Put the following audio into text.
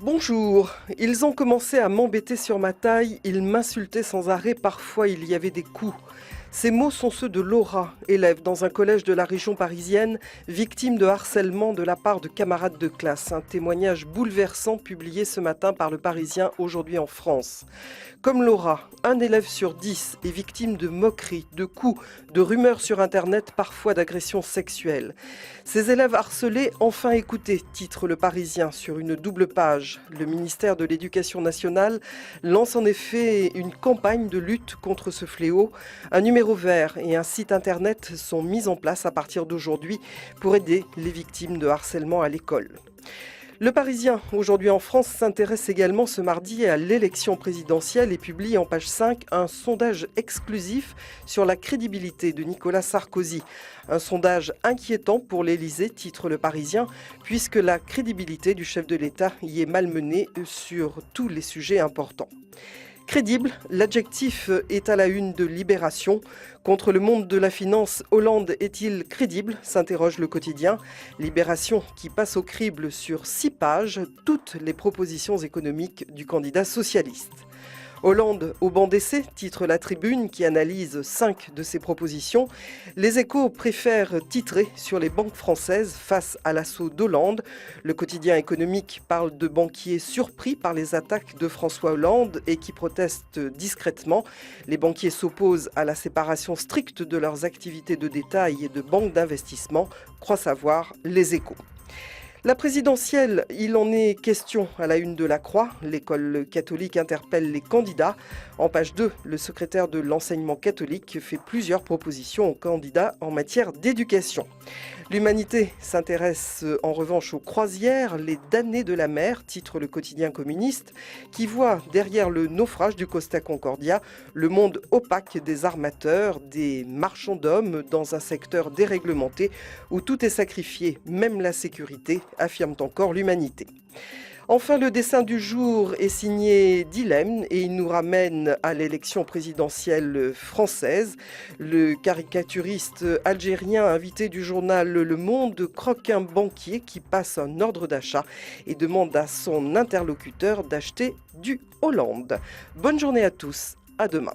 Bonjour, ils ont commencé à m'embêter sur ma taille, ils m'insultaient sans arrêt, parfois il y avait des coups. Ces mots sont ceux de Laura, élève dans un collège de la région parisienne, victime de harcèlement de la part de camarades de classe. Un témoignage bouleversant publié ce matin par le Parisien aujourd'hui en France. Comme Laura, un élève sur 10 est victime de moqueries, de coups, de rumeurs sur Internet, parfois d'agressions sexuelles. Ces élèves harcelés enfin écoutés, titre le Parisien sur une double page. Le ministère de l'Éducation nationale lance en effet une campagne de lutte contre ce fléau. Un numéro vert et un site internet sont mis en place à partir d'aujourd'hui pour aider les victimes de harcèlement à l'école. Le Parisien, aujourd'hui en France, s'intéresse également ce mardi à l'élection présidentielle et publie en page 5 un sondage exclusif sur la crédibilité de Nicolas Sarkozy. Un sondage inquiétant pour l'Élysée, titre le Parisien, puisque la crédibilité du chef de l'État y est malmenée sur tous les sujets importants. Crédible, l'adjectif est à la une de Libération. Contre le monde de la finance, Hollande est-il crédible s'interroge le quotidien. Libération qui passe au crible sur 6 pages toutes les propositions économiques du candidat socialiste. Hollande au banc d'essai, titre la Tribune qui analyse 5 de ses propositions. Les Échos préfèrent titrer sur les banques françaises face à l'assaut d'Hollande. Le quotidien économique parle de banquiers surpris par les attaques de François Hollande et qui protestent discrètement. Les banquiers s'opposent à la séparation stricte de leurs activités de détail et de banque d'investissement, croit savoir les Échos. La présidentielle, il en est question à la une de la Croix. L'école catholique interpelle les candidats. En page 2, le secrétaire de l'enseignement catholique fait plusieurs propositions aux candidats en matière d'éducation. L'Humanité s'intéresse en revanche aux croisières, les damnés de la mer, titre le quotidien communiste, qui voit derrière le naufrage du Costa Concordia le monde opaque des armateurs, des marchands d'hommes dans un secteur déréglementé où tout est sacrifié, même la sécurité, affirme encore l'Humanité. Enfin, le dessin du jour est signé Dilemme et il nous ramène à l'élection présidentielle française. Le caricaturiste algérien invité du journal Le Monde croque un banquier qui passe un ordre d'achat et demande à son interlocuteur d'acheter du Hollande. Bonne journée à tous, à demain.